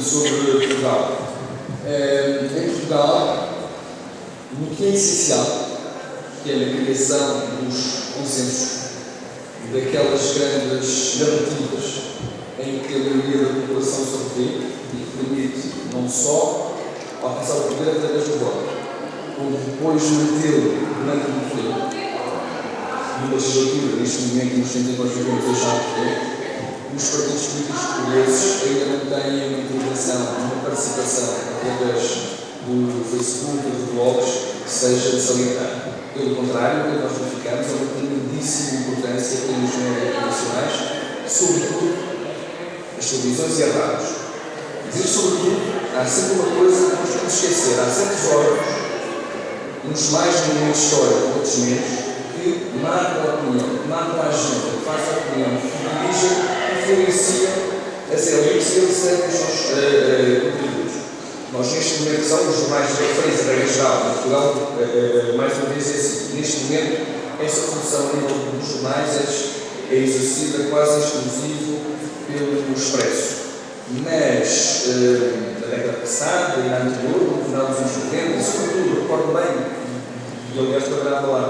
sobre Portugal. Em Portugal, no que é essencial, que é a criação dos consensos, daquelas grandes narrativas em que a maioria da população se revê e que permite não só alcançar o poder através do voto, como depois mantê-lo durante muito tempo. Numa legislatura, neste momento, nos tempos em que nós vivemos hoje há muito tempo, os partidos políticos portugueses ainda não têm uma intervenção, uma participação através do Facebook ou de blogs que seja de salientar. Pelo contrário, o que nós verificamos é uma tremendíssima importância que tem nos médias internacionais, sobretudo as televisões e a rádios. Dizer sobretudo, há sempre uma coisa que nós podemos esquecer. Há certos órgãos, uns mais no momento histórico, outros menos, que marcam a opinião, que marcam a agenda, que fazem a opinião, que dirigem, influenciam as elites e eles recebem os seus contributos. Nós, neste momento, são os jornais de referência da regra geral de Portugal, mais uma vez, neste momento, essa função a nível dos jornais é exercida quase exclusivo pelo Expresso. Mas, na década passada e na anterior, no final dos anos 90, e sobretudo, recordo bem, e aliás trabalhava lá,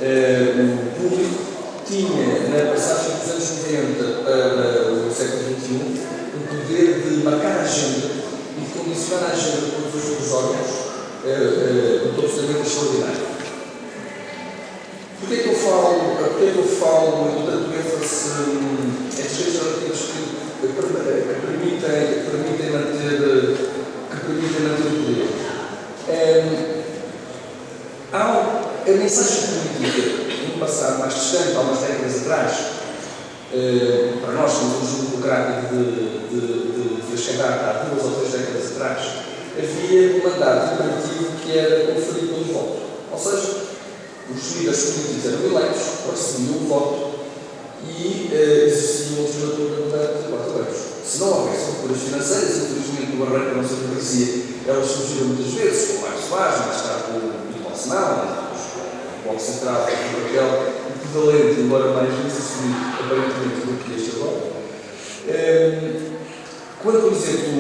o público tinha, na passagem dos anos 90 para o século XXI, o poder de marcar a agenda e de condicionar a agenda de todos os outros órgãos, absolutamente extraordinário. Porquê é que eu falo e tanto ênfase estas três narrativas que permitem manter o poder? A mensagem política, no passado mais distante, há umas décadas atrás, para nós, que temos um jogo democrático de chegar há 2 ou 3 décadas atrás, havia um mandato imperativo que era conferido pelo voto. Ou seja, os líderes políticos eram eleitos, recebiam o voto e exerciam a legislatura durante 4 anos. Se não houvesse culturas financeiras, infelizmente no arranque da nossa democracia, elas surgiram muitas vezes, com mais Soares, mais tarde com o Bolsonaro, o Bloco Central, o papel equivalente, embora mais necessário, aparentemente, do que este agora. Quando, por exemplo,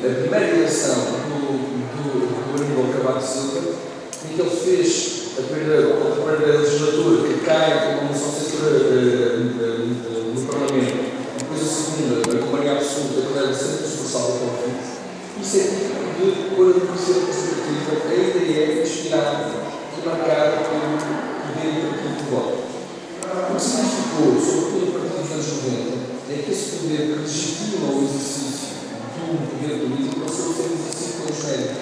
a primeira eleição do Aníbal Cavaco Silva, em que ele fez a primeira legislatura que cai com uma moção de censura no Parlamento, depois a segunda, com maioria absoluta, que leva sempre esforçado para o fim, isso é típico de quando a democracia representativa ainda é inspirada e marcada pelo poder imperativo do voto. O que significou, sobretudo a partir dos anos 90, é que esse poder que legitima o exercício do poder político passou a ser exercido pelos médicos.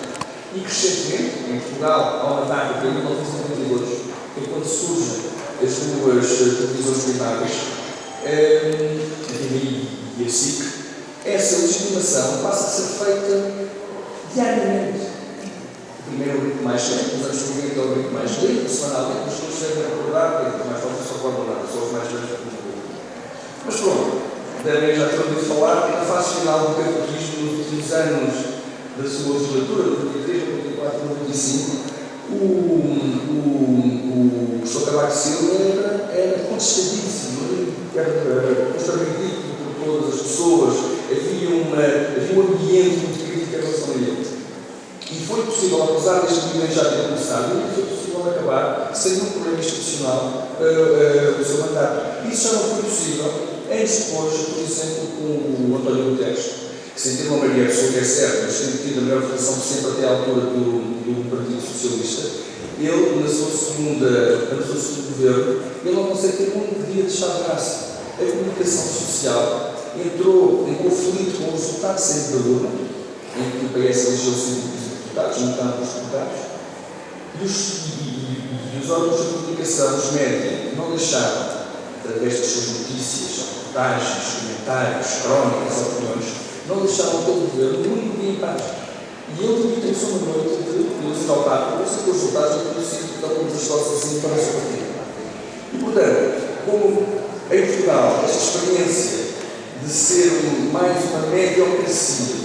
E crescentemente, em Portugal, há uma data que é 1992, que é quando surgem as duas televisões primárias, a TVI e a SIC, essa legitimação passa a ser feita diariamente. Primeiro o ritmo mais lento, nos anos 90 é o ritmo mais lento, semanalmente, mas todos devem recordar, que mais fácil só recordam nada, só os mais velhos que não. Mas pronto, devem já ter ouvido falar que na fase final do cavaquismo, nos últimos anos da sua legislatura, de 23, 24, 25, o professor Cavaco Silva era contestadíssimo, era constante ridículo por todas as pessoas, havia um ambiente muito crítico em relação a ele. E foi possível, apesar deste movimento já ter começado, foi possível acabar sem um problema institucional o seu mandato. Isso já não foi possível em depois, por exemplo, com o António Guterres, que sem ter uma maioria absoluta é certo, mas tendo tido a melhor votação sempre até à altura do Partido Socialista, ele, no seu segundo governo, ele não consegue ter um dia de chave de graça. A comunicação social entrou em conflito com o resultado sempre da urna, em que o PS elegeu 115 deputados, metade dos deputados, e os órgãos de comunicação, os médias, não deixaram, através das suas notícias, reportagens, comentários, crónicas, opiniões, não deixaram o governo um único dia em paz. E ele demitiu-se uma noite de ir ao Papa, não sei que os resultados não tinham sido tão desastrosos assim para o seu partido. E, portanto, como em Portugal, esta experiência de ser mais uma mediocracia,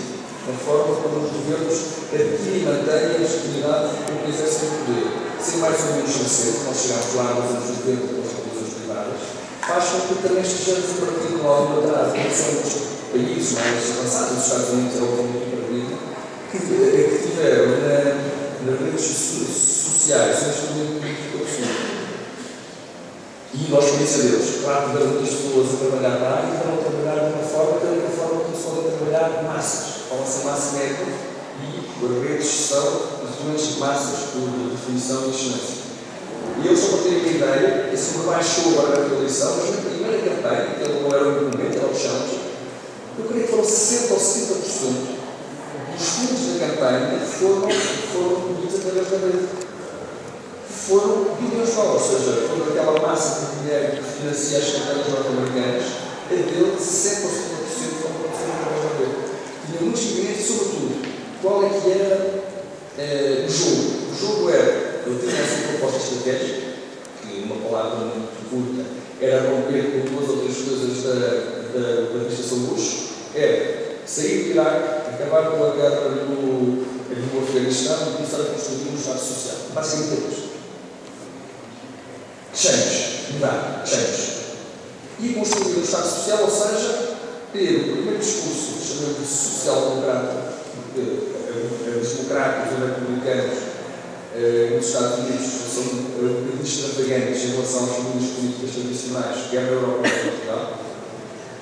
na forma como os governos adquirem e mantêm a legitimidade que exercem o poder, sem mais ou menos recente, nós chegámos lá nos anos 90 com as televisões privadas, faz com que também estejamos a partir de uma atrás em relação países mais avançados, os Estados Unidos é o que tiveram nas redes sociais um instrumento muito absurdo. E nós conhecemos, claro, tiveram muitas pessoas a trabalhar na área e estão a trabalhar de uma forma que começou a trabalhar massas. Fala-se em massa média e as redes são instrumentos de massas por definição e excelência. E eu só para ter uma ideia, esse número baixou agora na eleição, mas na primeira campanha, que não era um documento, era o challenge, eu creio que foram 60% ou 70% dos fundos da campanha foram pedidos através da rede. Foram bilhões de dólares, ou seja, toda aquela massa de dinheiro que financia as campanhas norte-americanas, a dele 60% ou 70% foram produzidos através da rede. Tinha muitos clientes, sobretudo, qual é que era o jogo? O jogo era, eu tinha essa proposta estratégica, que uma palavra muito curta, era romper com duas ou três coisas da administração Bush, era sair do Iraque, acabar com a guerra no Afeganistão e começar a construir um Estado social. Basicamente é isto. Change, mudar, change. E construir um Estado social, ou seja, ter o primeiro discurso, chamado de social-democrata, porque os democratas e os republicanos nos Estados Unidos são extravagantes em relação às famílias políticas tradicionais, que é na Europa e em Portugal,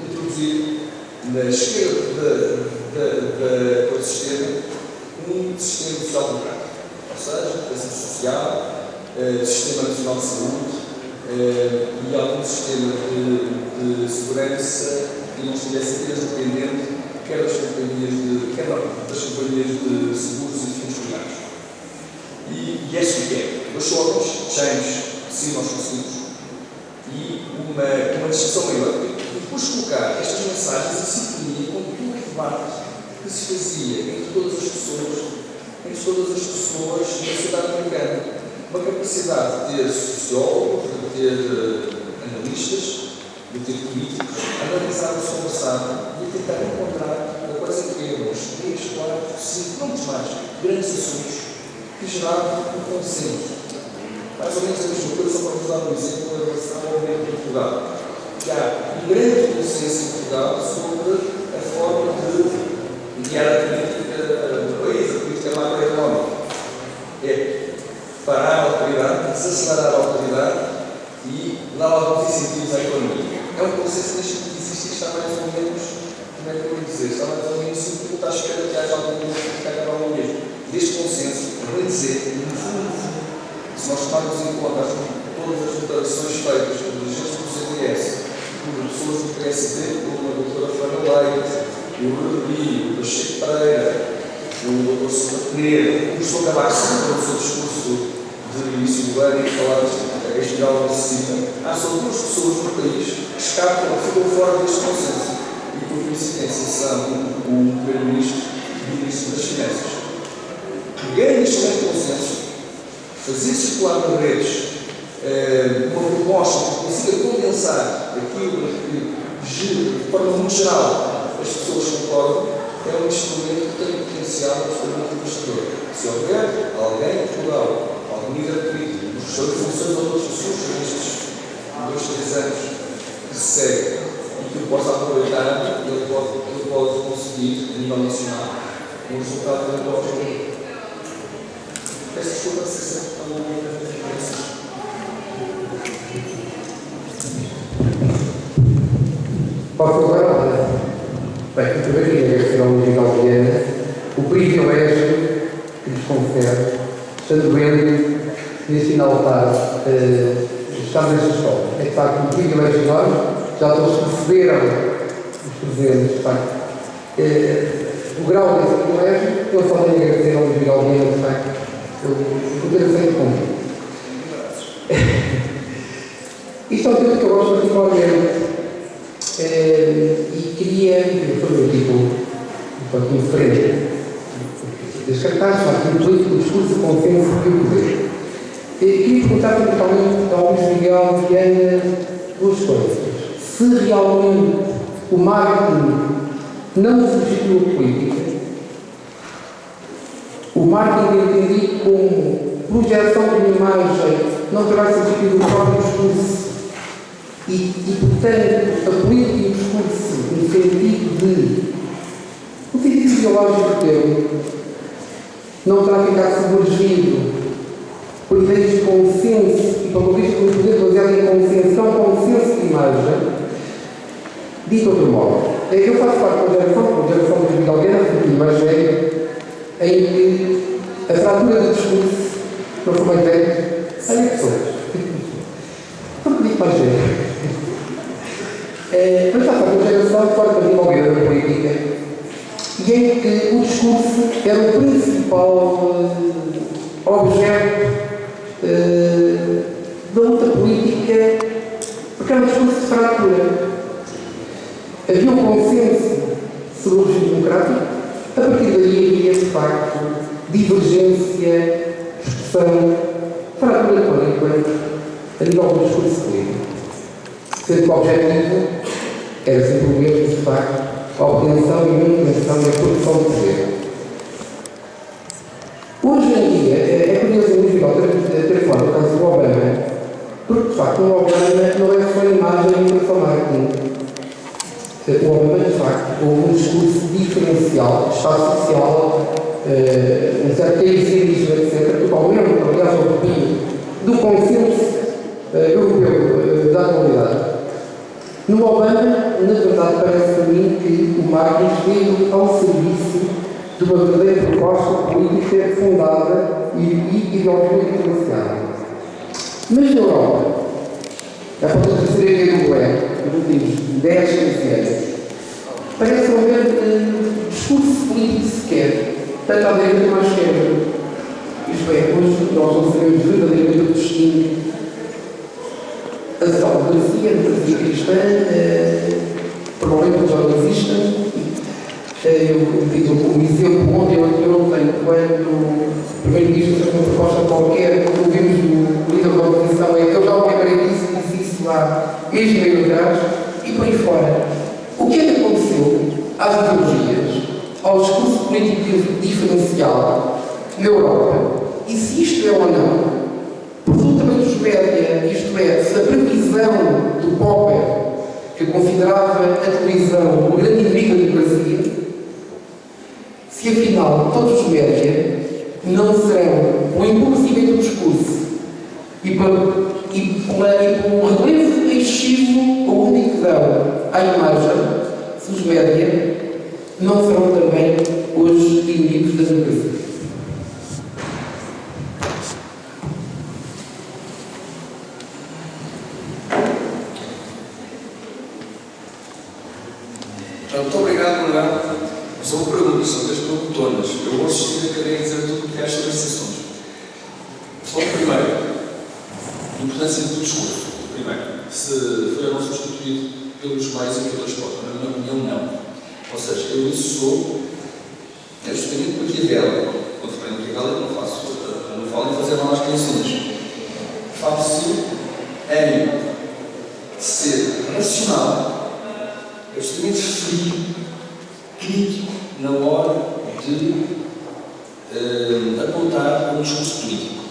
introduzir na esquerda do sistema um sistema social-democrático, ou seja, educação social, sistema nacional de saúde e algum sistema de segurança que não estivesse apenas dependente quer das companhias de seguros e de fundos privados. E é isso que é. Dois slogans, change, sim, nós conseguimos, e uma discussão maior. E depois colocar estas mensagens em sintonia com todo o debate que se fazia entre todas as pessoas da sociedade americana. Uma capacidade de ter sociólogos, de ter analistas, de ter políticos, analisar o seu passado e tentar encontrar uma coisa que é uns 3, 4, 5, não muito mais, grandes assuntos que geravam um consenso. Mais ou menos a mesma coisa, só para vos dar um exemplo em relação ao governo de Portugal. Que há um grande consenso em Portugal sobre a forma de guiar a política do país, a política macroeconómica. É parar a autoridade, desacelerar a autoridade e dar alguns incentivos à economia. É um consenso que existe e está mais ou menos, como é que eu vou dizer, está mais ou menos simples, está à espera que haja alguma coisa que acabe ao mesmo. Deste consenso, eu vou dizer, no fundo, se nós tomarmos em conta todas as votações feitas por dirigentes do CDS, por pessoas do PSD, como a doutora Fernanda Leite, o Rui, o Pacheco Pereira, o Dr. Sousa Peneira, começou a acabar sempre o seu discurso de início do ano e falar que este grau necessita. Há só duas pessoas no país que escapam ou ficam fora deste consenso. E por coincidência são o Primeiro-Ministro e o Ministro das Finanças. Pegando este grande consenso, fazer circular nas redes uma proposta que consiga condensar aquilo que, de forma muito geral, as pessoas concordam, é um instrumento que tem um potencial absolutamente devastador. Se houver alguém em Portugal, algum líder político, nos gestores de funções ou outras pessoas nestes 2, 3 anos que se segue e que o possa aproveitar, ele pode conseguir, a nível nacional, um resultado muito ótimo. Peço desculpa se sempre falou muitas diferenças. Posso falar? Bem, eu queria agradecer ao Miguel Viana o privilégio que nos confere, estando vendo nesse inaltar estar nesta escola. É de facto um privilégio enorme, já todos perceberam os presentes, de facto. O grau desse privilégio, eu só tenho a agradecer ao Miguel Viana, de facto, por ter aceito comigo. Isto é um tema que eu gosto particularmente. E queria fazer tipo diferente descartar o discurso de confiança e o poder. Queria perguntar fundamentalmente ao Luís Miguel Viana duas coisas. Se realmente o marketing não substitui a política, o marketing entendido como projeção de uma imagem não terá substituído o próprio discurso. E, portanto, a política e o discurso no sentido ideológico dele, não terá ficado submergido por ideias de consenso e, pelo visto, por poder baseado em consenso, não consenso de imagem, dito outro modo. Eu faço parte de uma geração de Miguel Guerra, mais velho, em que a fratura do discurso não foi mais velho, olha pessoas. Por que digo mais velho? Mas faço parte de uma geração fora da Miguel Guerra da política, e em que o discurso era o principal objeto da luta política, porque era um discurso de fratura. Havia um consenso sobre o regime democrático, a partir daí havia, de facto, divergência, discussão, fratura política a nível do discurso político. Sendo que o objetivo era sempre o mesmo, de facto, a obtenção e manutenção e a produção de poder. Hoje em dia, é curioso ter falado do caso do Obama, porque, de facto, o Obama não é só imagem e só marketing. O Obama, de facto, houve um discurso diferencial, de Estado social, um certo keynesianismo, etc., totalmente, aliás, ao fim do consenso europeu da atualidade. No Obama, na verdade, parece a mim que o marketing esteve ao serviço de uma verdadeira proposta política fundada e ideologicamente diferenciada. Mas na Europa, a partir da terceira guerra do Bué, nos últimos 10, 15 anos, parece não haver discurso político sequer, tanto à direita como à esquerda. Isto é, hoje nós não sabemos verdadeiramente o destino. A democracia cristã, provavelmente já não existem. Eu fiz um exemplo ontem, quando o primeiro-ministro fez uma proposta qualquer, quando ouvimos do líder da oposição, eu já lembrei disso, disse isso há meio atrás, e por aí fora. O que é que aconteceu às ideologias, ao discurso político diferencial na Europa? E se isto é ou não, absolutamente os média, isto é, se a previsão do Popper, que considerava a televisão o grande inimigo da democracia, se afinal todos os média não serão um empobrecimento do discurso e pelo relevo excessivo ou único que dão à imagem, se os média não serão também os inimigos da democracia. Muito obrigado, Manuel. São perguntas, são das perguntonas. Eu vou assistir a querer dizer tudo o que acho sobre estes assuntos. Só o primeiro, a importância do discurso. Primeiro, se foi ou não substituído pelos meios e pelas fotos. Na minha opinião, não. Ou seja, eu isso sou justamente maquiavélico. Quando falei maquiavélico, não falo em fazer malas canções. Falo-se em ser racional, absolutamente frio, crítico na hora de apontar um discurso político.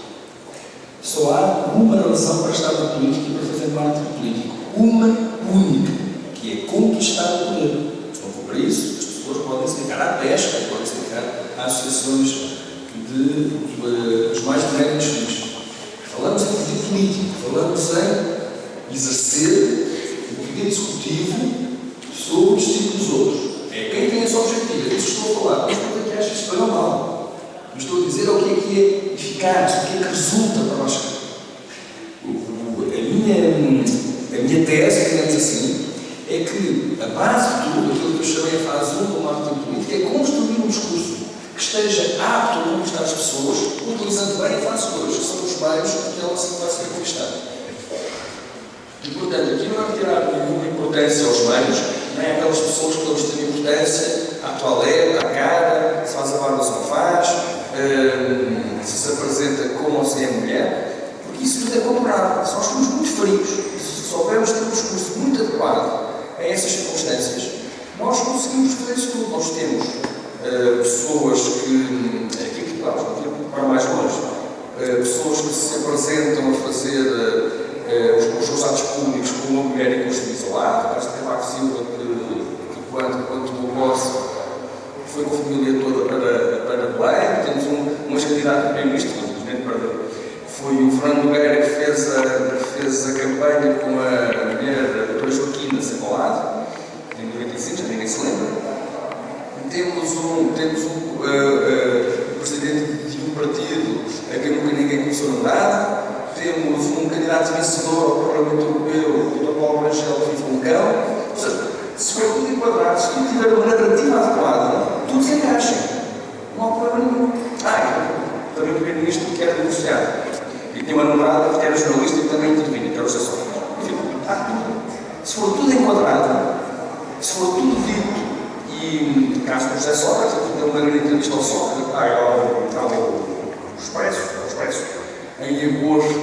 Só há uma razão para estar na política e para fazer marketing político. Uma única, que é conquistar o poder. Se não for para isso, as pessoas podem se dedicar à pesca, podem se dedicar a associações dos mais diretos fins. Falamos em poder político, falamos em exercer o poder executivo sobre o destino dos outros. É quem tem esse objetivo, é isso que estou a falar. Não estou a dizer que acha isto bem ou mal. Mas estou a dizer o que é eficaz, o que é que resulta para nós. A minha tese, digamos assim, é que a base de tudo, aquilo que eu chamei a fase 1 do marketing político, é construir um discurso que esteja apto a conquistar as pessoas, utilizando bem a fase 2, que são os meios que ela se vai ser conquistada. E, portanto, aqui não é retirar nenhuma importância aos meios, nem aquelas pessoas que eles têm importância à toalete, à cara, se faz a barba ou se não faz, se apresenta como ou se é mulher, porque isso tudo é comparável. Se nós estamos muito frios, se soubermos ter um discurso muito adequado a essas circunstâncias, nós conseguimos fazer isso tudo. Nós temos pessoas que, aqui claro, não quero para mais longe, pessoas que se apresentam a fazer os seus atos públicos com uma mulher e com os filhos ao lado, parece que Cavaco Silva que foi com a família toda para Belém. Temos umas candidatas a primeiro-ministro, infelizmente perdeu. Foi o Fernando Nogueira que fez a campanha com a mulher, a doutora Joaquina Sacolado, em 95, já ninguém se lembra. Temos o presidente de um partido a quem nunca ninguém conheceu nada. Temos um candidato vencedor ao Parlamento Europeu, o Dr. Paulo Rangel, que vive um cão. Ou seja, se for tudo enquadrado, se tu tiver uma narrativa adequada, tudo se encaixa. Não há problema nenhum. Também o primeiro-ministro que era divorciado. E tinha uma namorada que era jornalista e também intervinha, que era o José Sócrates. Enfim, se for tudo enquadrado, se for tudo dito, e no caso do José Sócrates, eu tenho uma grande entrevista ao Sócrates, ao Expresso, em agosto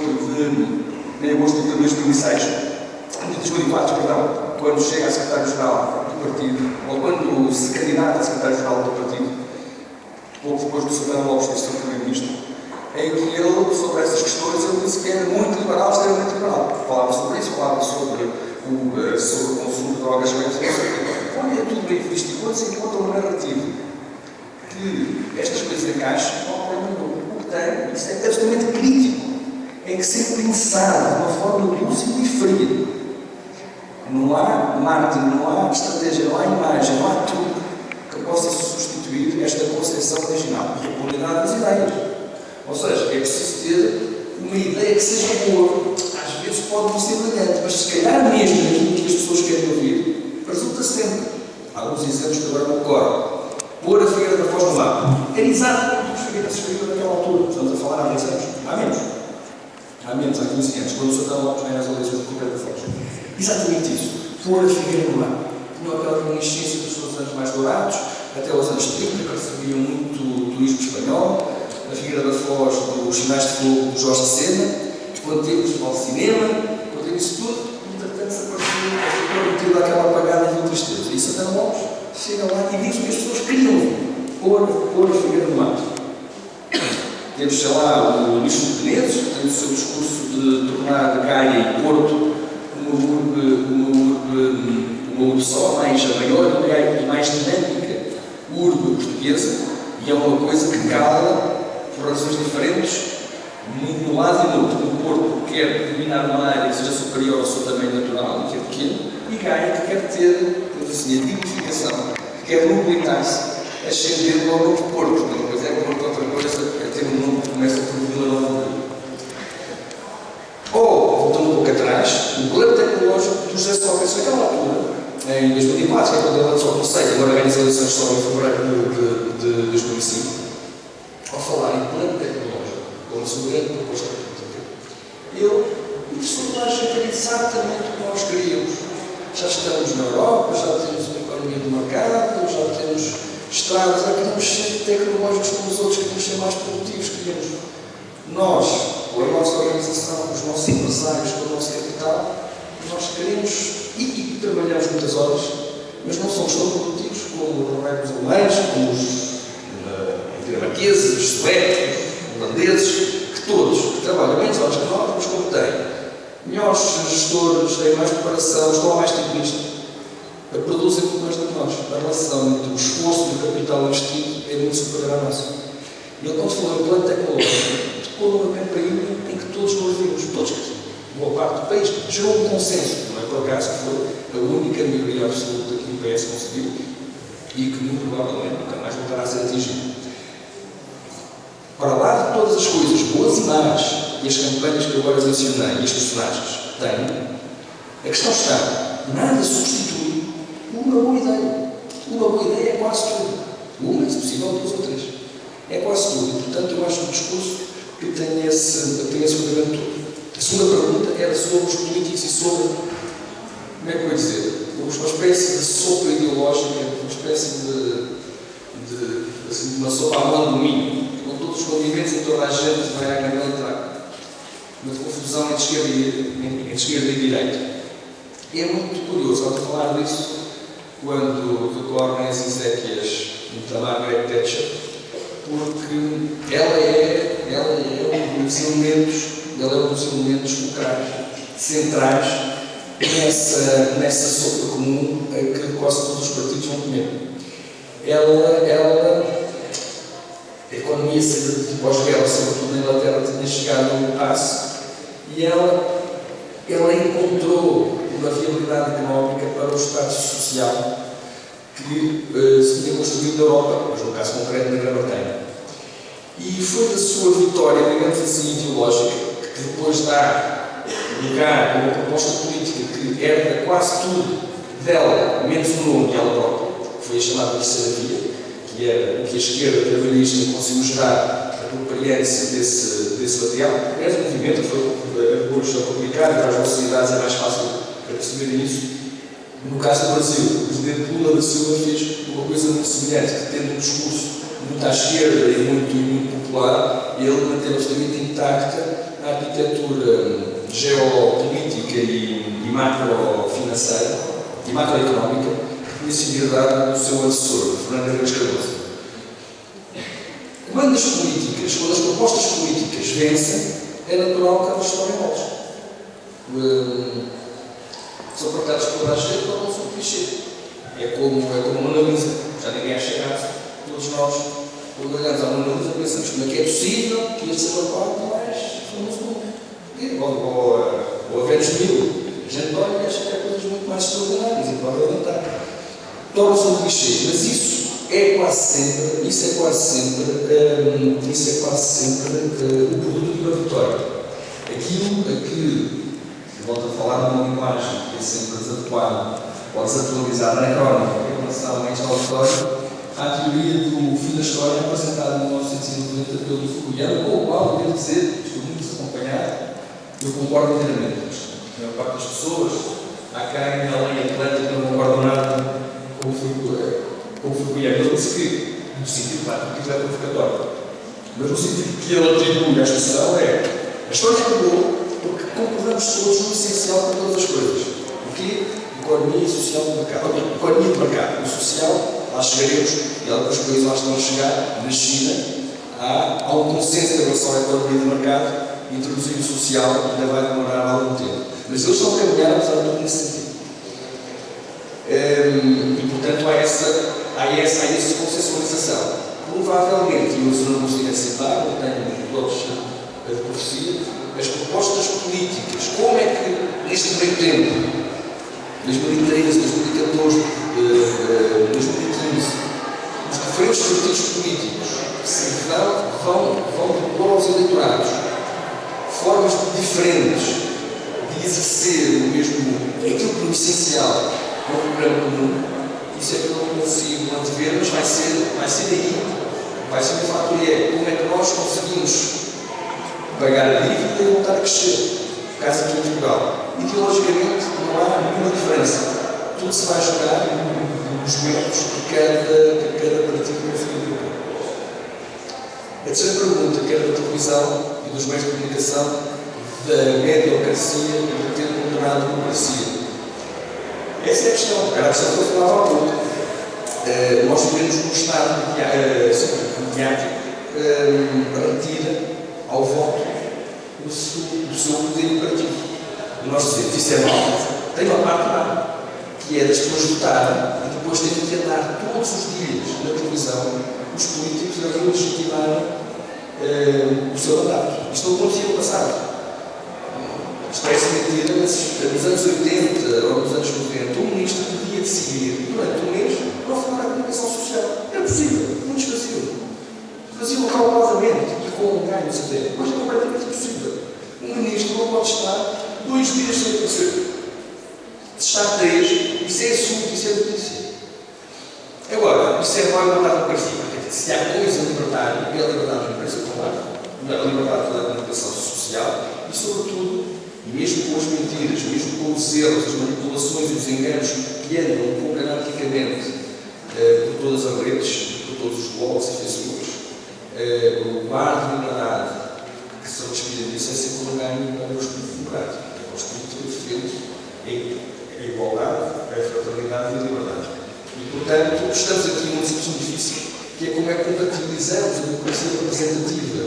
de 2006, de 2004, perdão, quando chega a secretário-geral do partido, ou quando se candidata a secretário-geral do partido, pouco depois do Santana Lopes ser primeiro-ministro, em que ele, sobre essas questões, ele disse que era muito liberal, extremamente liberal. Falava sobre isso, falava sobre o consumo de drogas bem. Quando é tudo bem visto e quando se encontra uma narrativa que estas coisas encaixam, não há problema nenhum. O que tem, isso é absolutamente crítico, é que ser pensado de uma forma lúcida e fria. Não há marketing, não há estratégia, não há imagem, não há tudo que possa substituir esta concepção original e a qualidade das ideias. Ou seja, é preciso ter uma ideia que seja boa. Às vezes pode não ser brilhante, mas se calhar mesmo aquilo que as pessoas querem ouvir, resulta sempre. Alguns exemplos que agora me ocorrem. Pôr a Figueira da Foz no mapa. Era exatamente o que Figueira se escreveu naquela altura. Estamos a falar há 10 anos. Há menos, há 15 anos, quando o Santana Lopes ganha as eleições de Figueira da Foz. Exatamente isso. Pôr a Figueira no mapa. Tinha aquela reminiscência dos seus anos mais dourados, até aos anos 30, que recebiam muito turismo espanhol. A Figueira da Foz, dos Sinais de Fogo, do Jorge Sena, quando teve o Festival de Cinema, quando teve isso tudo, entretanto se apareceu, ficou metido aquela apagada de tristeza. E Santana Lopes chega lá e diz o que as pessoas queriam pôr a Figueira no mato. Temos, sei lá, o Luís Menezes, que tem o seu discurso de tornar Gaia e Porto uma urbe só, mais a maior e mais dinâmica urbe portuguesa, e é uma coisa que cala por razões diferentes, no lado e no outro. O Porto quer dominar uma área que seja superior ao seu tamanho natural, que é pequeno, e Gaia que quer ter, assim, a dignificação, que quer mobilitar-se, ascender ao novo Porto. Uma coisa é Porto, outra coisa é ter um nome que começa por Vila Nova. Ou, voltando um pouco atrás, o plano tecnológico do José Sócrates naquela altura, em 2004, que é quando ele lançou o conceito, agora ganha as eleições só em fevereiro de 2005, ao falar em plano tecnológico, como a sua grande proposta ele personagem era exatamente o que nós queríamos. Já estamos na Europa, já temos uma economia de mercado, já temos estradas, já queremos ser tecnológicos como os outros, queremos ser mais produtivos, queremos nós, com a nossa organização, com os nossos empresários, com o nosso capital, nós queremos e trabalhamos muitas horas, mas não somos tão produtivos como os alemães, como os dinamarqueses, os suecos, os holandeses, que todos que trabalham menos horas que nós, mas como têm melhores gestores, têm mais preparação, estão há mais tempo nisto, produzem muito mais do que nós. A relação entre o esforço e o capital investido é muito superior à nossa. E ele, quando falou em plano tecnológico, tocou numa campainha em que todos nos vimos, todos, boa parte do país, gerou um consenso. Não é por acaso que foi a única maioria absoluta que o PS conseguiu e que muito provavelmente nunca mais voltará a ser atingido. Para lá de todas as coisas boas e más, e as campanhas que eu agora mencionei, e os personagens têm, a questão está, nada substitui uma boa ideia. Uma boa ideia é quase tudo. Uma, se possível, duas ou três. É quase tudo. E, portanto, eu acho um discurso que tem esse fundamento todo. A segunda pergunta era sobre os políticos e sobre, como é que eu ia dizer, uma espécie de sopa ideológica, uma espécie de uma sopa à mão do milho, com todos os conviventes e toda a gente vai à grande entrada. Uma confusão entre esquerda e direita. E é muito curioso, ao falar disso, quando recorrem as exéquias da Margaret Thatcher, porque ela é um dos elementos focais, centrais, nessa sopa comum a que quase todos os partidos vão comer. Ela economia de pós-guerra, sobretudo na Inglaterra, tinha chegado a um passo, e ela encontrou uma viabilidade económica para o Estado social que se tinha construído na Europa, mas no caso concreto na Grã-Bretanha. E foi da sua vitória, digamos assim, ideológica, que depois dá lugar a uma proposta política que herda quase tudo dela, menos o nome dela própria, que foi a chamada Terceira Via, que era o que a esquerda trabalhista conseguiu gerar a properiência desse material. Aliás, o movimento foi depois a publicar, para as sociedades é mais fácil para perceberem isso. No caso do Brasil, o presidente Lula da Silva fez uma coisa muito semelhante, que tendo um discurso muito à esquerda e muito popular, ele manteve absolutamente intacta a arquitetura geopolítica e macrofinanceira e macroeconómica que tinha sido herdada do seu antecessor, Fernando Henrique Cardoso. Quando as propostas políticas vencem, é natural que elas se tornem maus. São partilhados por toda a gente, tornam-se um clichê. É como a Mona Lisa, já ninguém acha graça. Todos nós, quando olhamos à Mona Lisa, pensamos como é que é possível que este seja o quarto mais famoso do mundo. Ou a Vênus Milo. A gente olha e acha que há coisas muito mais extraordinárias e pode aumentar. Torna-se um clichê, mas isso é quase sempre o produto de uma vitória. Aquilo a que volto a falar numa linguagem que é sempre desadequada ou desatualizada, anacrónica, em relação a este auditório, à teoria do fim da história apresentada em 1990 pelo Fukuyama, com o qual, devo dizer, estou muito desacompanhado, eu concordo inteiramente. A maior parte das pessoas, há quem na lei atlântica não concordam nada com o Fukuyama. Ele disse que, no sentido que é provocatório, mas no sentido que ele atribui à expressão é: a história acabou porque concordamos todos no essencial com todas as coisas. O quê? Economia e social do mercado. Economia de mercado. O social, lá chegaremos, e alguns países lá estão a chegar. Na China, há um consenso em relação à economia de mercado. Introduzir o social ainda vai demorar algum tempo. Mas eles estão a caminhar, apesar de tudo, nesse sentido. E, portanto, há essa consensualização. Provavelmente, e eu não consigo aceitar, não tenho todos a profecia, as propostas políticas, como é que, neste meio tempo, 2013, 2014, 2015, os diferentes partidos políticos vão propor aos eleitorados formas diferentes de exercer aquilo que é essencial no programa comum. Isso é que eu não consigo antever, mas vai ser aí, vai ser o fator como é que nós conseguimos pagar a dívida e voltar a crescer. Caso aqui em Portugal. Ideologicamente não há nenhuma diferença. Tudo se vai jogar nos métodos que cada partido conseguiu. A terceira pergunta, que era da televisão e dos meios de comunicação, da mediocracia e de ter condenado a democracia. Essa é a questão. Era a questão que eu falava há pouco. Nós vivemos num estado mediático retira ao voto o seu poder imperativo. Nós dizemos, isso é mau. Tem uma parte má, que é das pessoas votarem e depois terem que andar todos os dias na televisão os políticos a legitimarem o seu mandato. Isto não acontecia no passado. Isto parece mentira, mas nos anos 80 ou nos anos 90, o ministro podia decidir durante um mês não falar a comunicação social. Era possível, muitos faziam. Faziam calmadamente e com um ganho de tempo. Mas é completamente impossível. Um ministro não pode estar 2 dias sem aparecer. Se está 3, isso é assunto, isso é notícia. Agora, isso é mau e liberdade democrática. Se há coisa libertária, é a liberdade de imprensa, claro, a liberdade da comunicação social e, sobretudo, mesmo com as mentiras, mesmo com os erros, as manipulações e os enganos que andam um pouco anarquicamente por todas as redes, por todos os blogs e Facebooks, o ar de liberdade que se respira disso é sempre um ganho para o espírito democrático. O espírito que defende a igualdade, a fraternidade e a liberdade. E, portanto, estamos aqui numa situação difícil, que é como é que compatibilizamos a democracia representativa,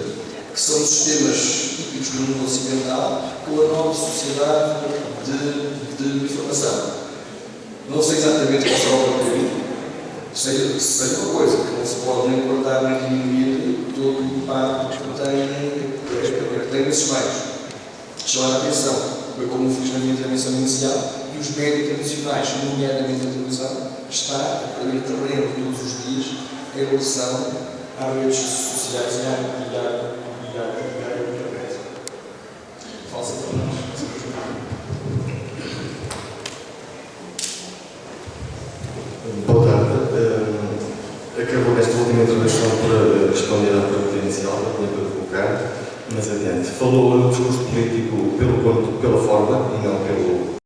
que são os sistemas típicos do mundo ocidental, com a nova sociedade de informação. Não sei exatamente qual será o caminho. Sei uma coisa, que não se pode nem guardar nem diminuir todo o impacto que tem nesses meios. Chamar a atenção, foi como fiz na minha intervenção inicial, e os médios tradicionais, nomeadamente a televisão, está a perder terreno todos os dias em relação às redes sociais e à internet. Falsa para nós. Boa tarde. Acabou esta última intervenção por responder à pergunta inicial que eu tinha para colocar, mas adiante. Falou no discurso político pela forma e não pelo